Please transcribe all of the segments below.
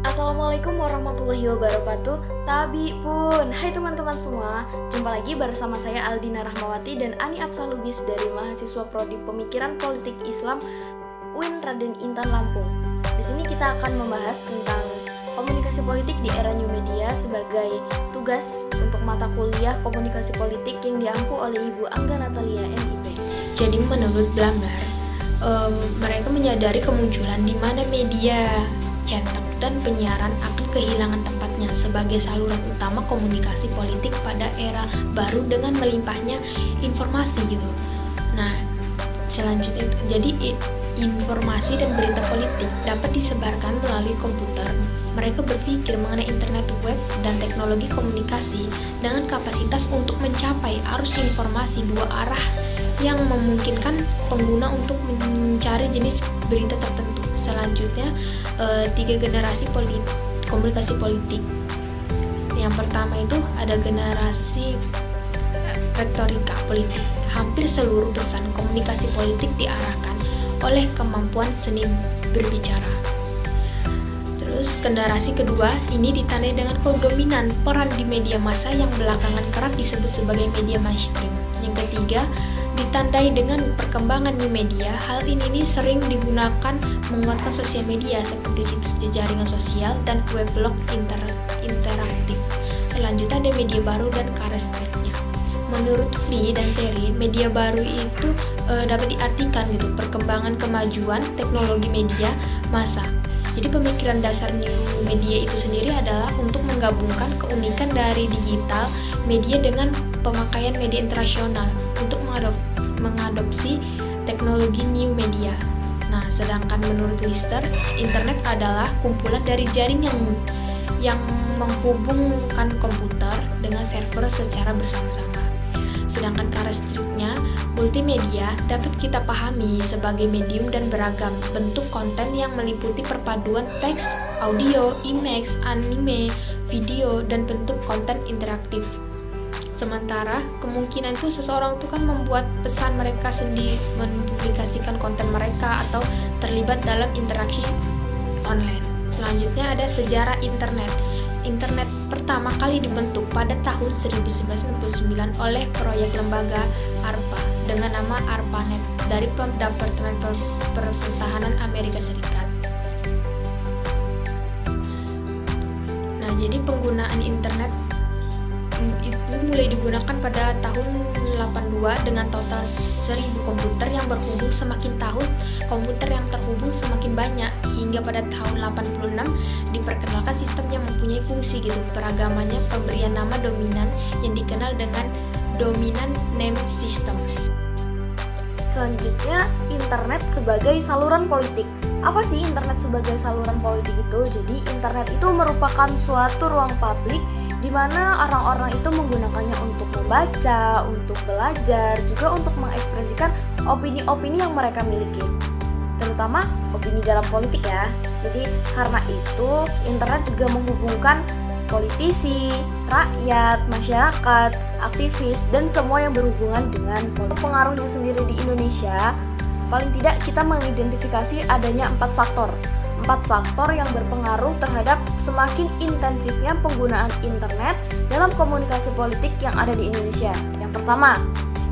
Assalamualaikum warahmatullahi wabarakatuh. Tabi pun, hai teman-teman semua. Jumpa lagi bersama saya Aldina Rahmawati dan Ani Absalubis dari mahasiswa Prodi Pemikiran Politik Islam UIN Raden Intan Lampung. Di sini kita akan membahas tentang komunikasi politik di era new media sebagai tugas untuk mata kuliah komunikasi politik yang diampu oleh Ibu Angga Natalia MIP. Jadi menurut Blamber, mereka menyadari kemunculan di mana media cetak dan penyiaran akan kehilangan tempatnya sebagai saluran utama komunikasi politik pada era baru dengan melimpahnya informasi gitu. Nah, selanjutnya jadi informasi dan berita politik dapat disebarkan melalui komputer. Mereka berpikir mengenai internet web dan teknologi komunikasi dengan kapasitas untuk mencapai arus informasi dua arah yang memungkinkan pengguna untuk mencari jenis berita tertentu. Selanjutnya, 3 generasi komunikasi politik. Yang pertama itu ada generasi retorika politik. Hampir seluruh pesan komunikasi politik diarahkan oleh kemampuan seni berbicara. Terus generasi kedua ini ditandai dengan kedominan peran di media massa yang belakangan kerap disebut sebagai media mainstream. Yang ketiga, ditandai dengan perkembangan new media. Hal ini sering digunakan menguatkan sosial media seperti situs jejaringan sosial dan weblog interaktif. Selanjutnya ada media baru dan karakteristiknya. Menurut Flee dan Terry, media baru itu dapat diartikan gitu perkembangan kemajuan teknologi media massa. Jadi pemikiran dasar new media itu sendiri adalah untuk menggabungkan keunikan dari digital media dengan pemakaian media internasional untuk mengadopsi teknologi new media. Nah, sedangkan menurut Lister, internet adalah kumpulan dari jaringan yang menghubungkan komputer dengan server secara bersama-sama. Sedangkan karakteristiknya, multimedia dapat kita pahami sebagai medium dan beragam bentuk konten yang meliputi perpaduan teks, audio, image, anime, video, dan bentuk konten interaktif. Sementara kemungkinan itu seseorang itu kan membuat pesan mereka sendiri, mempublikasikan konten mereka atau terlibat dalam interaksi online. Selanjutnya ada sejarah internet. Internet pertama kali dibentuk pada tahun 1969 oleh proyek lembaga ARPA dengan nama ARPANET dari Departemen Pertahanan Amerika Serikat. Nah, jadi penggunaan internet itu mulai digunakan pada tahun 82 dengan total 1000 komputer yang berhubung. Semakin tahun komputer yang terhubung semakin banyak hingga pada tahun 86 diperkenalkan sistem yang mempunyai fungsi gitu. Beragamannya pemberian nama dominan yang dikenal dengan dominant name system. Selanjutnya, internet sebagai saluran politik. Apa sih internet sebagai saluran politik itu? Jadi, internet itu merupakan suatu ruang publik di mana orang-orang itu menggunakannya untuk membaca, untuk belajar, juga untuk mengekspresikan opini-opini yang mereka miliki. Terutama opini dalam politik ya. Jadi, karena itu, internet juga menghubungkan politisi, rakyat, masyarakat, aktivis, dan semua yang berhubungan dengan politik. Pengaruhnya sendiri di Indonesia, paling tidak kita mengidentifikasi adanya 4 faktor. 4 faktor yang berpengaruh terhadap semakin intensifnya penggunaan internet dalam komunikasi politik yang ada di Indonesia. Yang pertama,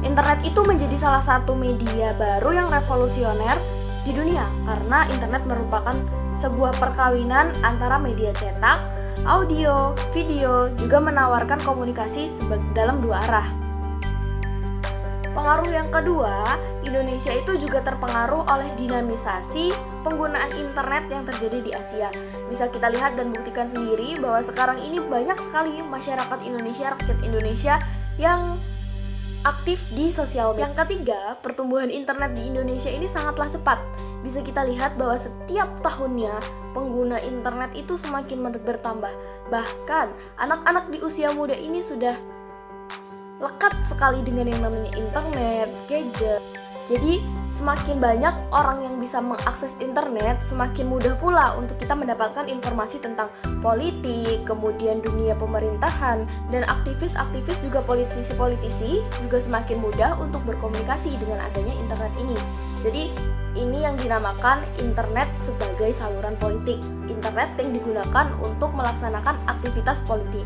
internet itu menjadi salah satu media baru yang revolusioner di dunia karena internet merupakan sebuah perkawinan antara media cetak, audio, video, juga menawarkan komunikasi dalam dua arah. Pengaruh yang kedua, Indonesia itu juga terpengaruh oleh dinamisasi penggunaan internet yang terjadi di Asia. Bisa kita lihat dan buktikan sendiri bahwa sekarang ini banyak sekali masyarakat Indonesia, rakyat Indonesia yang aktif di sosial media. Yang ketiga, pertumbuhan internet di Indonesia ini sangatlah cepat. Bisa kita lihat bahwa setiap tahunnya pengguna internet itu semakin bertambah. Bahkan anak-anak di usia muda ini sudah lekat sekali dengan yang namanya internet, gadget. Jadi semakin banyak orang yang bisa mengakses internet, semakin mudah pula untuk kita mendapatkan informasi tentang politik, kemudian dunia pemerintahan, dan aktivis-aktivis juga politisi-politisi juga semakin mudah untuk berkomunikasi dengan adanya internet ini. Jadi ini yang dinamakan internet sebagai saluran politik. Internet yang digunakan untuk melaksanakan aktivitas politik.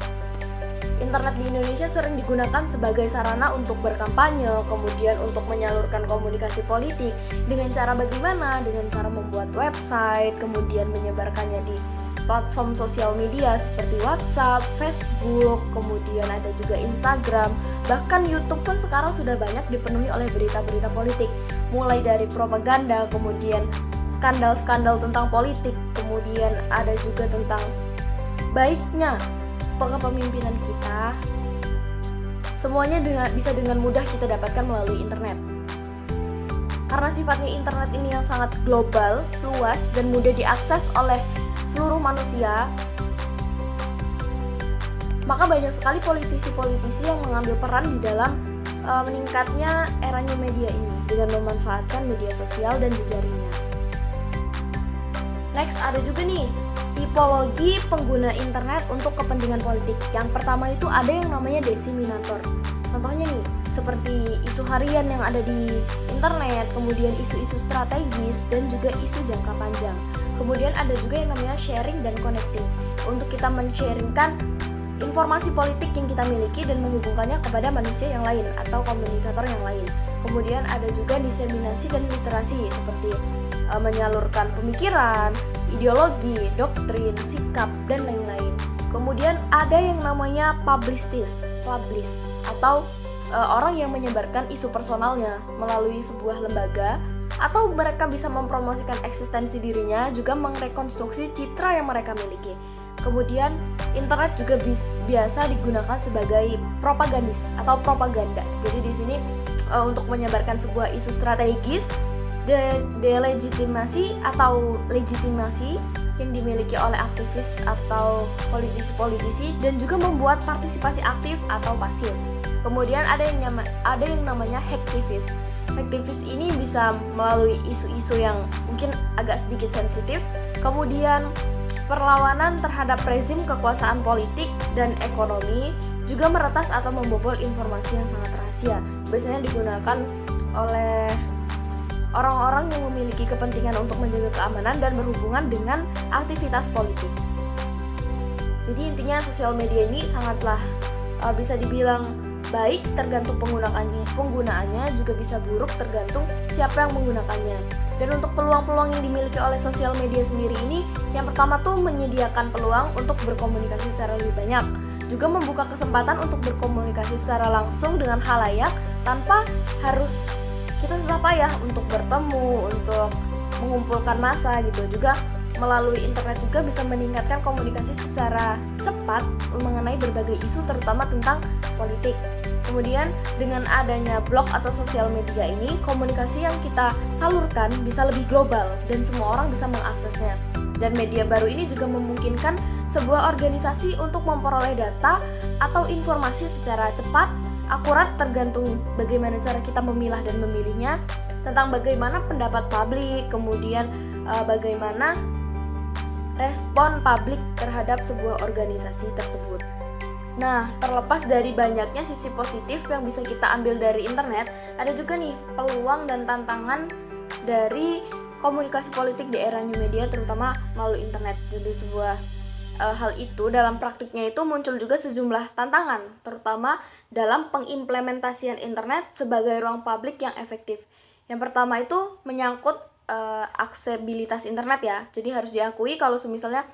Internet di Indonesia sering digunakan sebagai sarana untuk berkampanye, kemudian untuk menyalurkan komunikasi politik. Dengan cara bagaimana? Dengan cara membuat website, kemudian menyebarkannya di platform sosial media seperti WhatsApp, Facebook, kemudian ada juga Instagram. Bahkan YouTube pun sekarang sudah banyak dipenuhi oleh berita-berita politik. Mulai dari propaganda, kemudian skandal-skandal tentang politik, kemudian ada juga tentang baiknya kepemimpinan kita. Semuanya bisa dengan mudah kita dapatkan melalui internet. Karena sifatnya internet ini yang sangat global, luas, dan mudah diakses oleh seluruh manusia, maka banyak sekali politisi-politisi yang mengambil peran di dalam meningkatnya eranya media ini dengan memanfaatkan media sosial dan jejaringnya. Next, ada juga nih tipologi pengguna internet untuk kepentingan politik. Yang pertama itu ada yang namanya diseminator. Contohnya nih, seperti isu harian yang ada di internet, kemudian isu-isu strategis dan juga isu jangka panjang. Kemudian ada juga yang namanya sharing dan connecting, untuk kita men-sharingkan informasi politik yang kita miliki dan menghubungkannya kepada manusia yang lain atau komunikator yang lain. Kemudian ada juga diseminasi dan literasi, seperti menyalurkan pemikiran, ideologi, doktrin, sikap, dan lain-lain. Kemudian ada yang namanya publish atau orang yang menyebarkan isu personalnya melalui sebuah lembaga, atau mereka bisa mempromosikan eksistensi dirinya, juga merekonstruksi citra yang mereka miliki. Kemudian internet juga biasa digunakan sebagai propagandis atau propaganda. Jadi di sini untuk menyebarkan sebuah isu strategis, delegitimasi atau legitimasi yang dimiliki oleh aktivis atau politisi-politisi, dan juga membuat partisipasi aktif atau pasif. Kemudian ada yang namanya hacktivis. Hacktivis ini bisa melalui isu-isu yang mungkin agak sedikit sensitif, kemudian perlawanan terhadap rezim kekuasaan politik dan ekonomi, juga meretas atau membobol informasi yang sangat rahasia. Biasanya digunakan oleh orang-orang yang memiliki kepentingan untuk menjaga keamanan dan berhubungan dengan aktivitas politik. Jadi intinya sosial media ini sangatlah bisa dibilang baik tergantung penggunaannya, juga bisa buruk tergantung siapa yang menggunakannya. Dan untuk peluang-peluang yang dimiliki oleh sosial media sendiri ini, yang pertama tuh menyediakan peluang untuk berkomunikasi secara lebih banyak, juga membuka kesempatan untuk berkomunikasi secara langsung dengan khalayak tanpa harus kita susah payah untuk bertemu, untuk mengumpulkan massa gitu. Juga melalui internet juga bisa meningkatkan komunikasi secara cepat mengenai berbagai isu, terutama tentang politik. Kemudian dengan adanya blog atau sosial media ini, komunikasi yang kita salurkan bisa lebih global dan semua orang bisa mengaksesnya. Dan media baru ini juga memungkinkan sebuah organisasi untuk memperoleh data atau informasi secara cepat, akurat, tergantung bagaimana cara kita memilah dan memilihnya, tentang bagaimana pendapat publik, kemudian bagaimana respon publik terhadap sebuah organisasi tersebut. Nah, terlepas dari banyaknya sisi positif yang bisa kita ambil dari internet, ada juga nih peluang dan tantangan dari komunikasi politik di era new media, terutama melalui internet. Jadi sebuah hal itu dalam praktiknya itu muncul juga sejumlah tantangan, terutama dalam pengimplementasian internet sebagai ruang publik yang efektif. Yang pertama itu menyangkut aksesibilitas internet ya. Jadi harus diakui kalau misalnya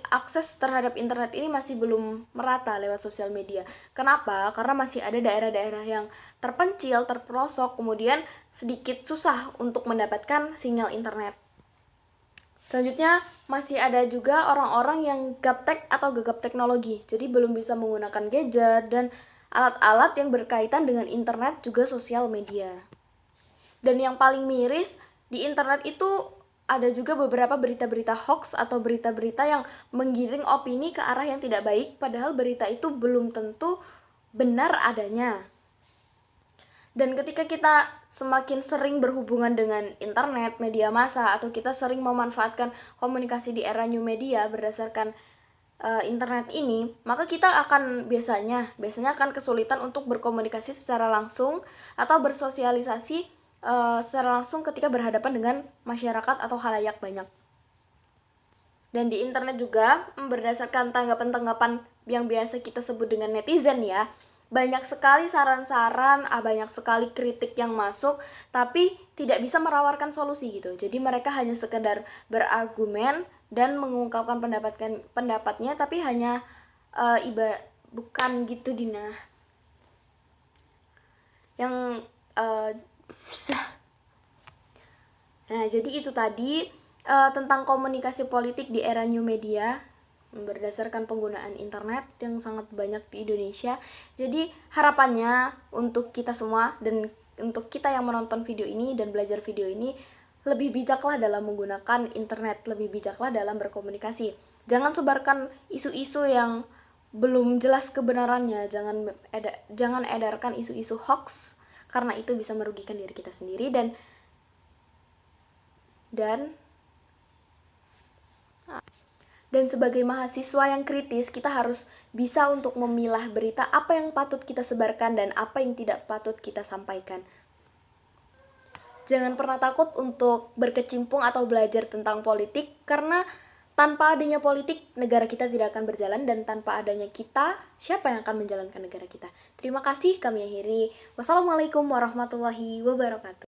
akses terhadap internet ini masih belum merata lewat sosial media. Kenapa? Karena masih ada daerah-daerah yang terpencil, terpelosok, kemudian sedikit susah untuk mendapatkan sinyal internet. Selanjutnya, masih ada juga orang-orang yang gaptek atau gegap teknologi, jadi belum bisa menggunakan gadget dan alat-alat yang berkaitan dengan internet juga sosial media. Dan yang paling miris, di internet itu ada juga beberapa berita-berita hoax atau berita-berita yang menggiring opini ke arah yang tidak baik, padahal berita itu belum tentu benar adanya. Dan ketika kita semakin sering berhubungan dengan internet, media massa, atau kita sering memanfaatkan komunikasi di era new media berdasarkan internet ini, maka kita akan biasanya akan kesulitan untuk berkomunikasi secara langsung atau bersosialisasi secara langsung ketika berhadapan dengan masyarakat atau khalayak banyak. Dan di internet juga, berdasarkan tanggapan-tanggapan yang biasa kita sebut dengan netizen ya, banyak sekali saran-saran, banyak sekali kritik yang masuk, tapi tidak bisa menawarkan solusi gitu. Jadi mereka hanya sekedar berargumen dan mengungkapkan pendapatnya, tapi hanya bukan gitu Dina. Yang nah jadi itu tadi tentang komunikasi politik di era new media berdasarkan penggunaan internet yang sangat banyak di Indonesia. Jadi harapannya untuk kita semua dan untuk kita yang menonton video ini dan belajar video ini, lebih bijaklah dalam menggunakan internet, lebih bijaklah dalam berkomunikasi. Jangan sebarkan isu-isu yang belum jelas kebenarannya, jangan edarkan isu-isu hoax, karena itu bisa merugikan diri kita sendiri dan sebagai mahasiswa yang kritis, kita harus bisa untuk memilah berita apa yang patut kita sebarkan dan apa yang tidak patut kita sampaikan. Jangan pernah takut untuk berkecimpung atau belajar tentang politik, karena tanpa adanya politik, negara kita tidak akan berjalan, dan tanpa adanya kita, siapa yang akan menjalankan negara kita? Terima kasih, kami akhiri. Wassalamualaikum warahmatullahi wabarakatuh.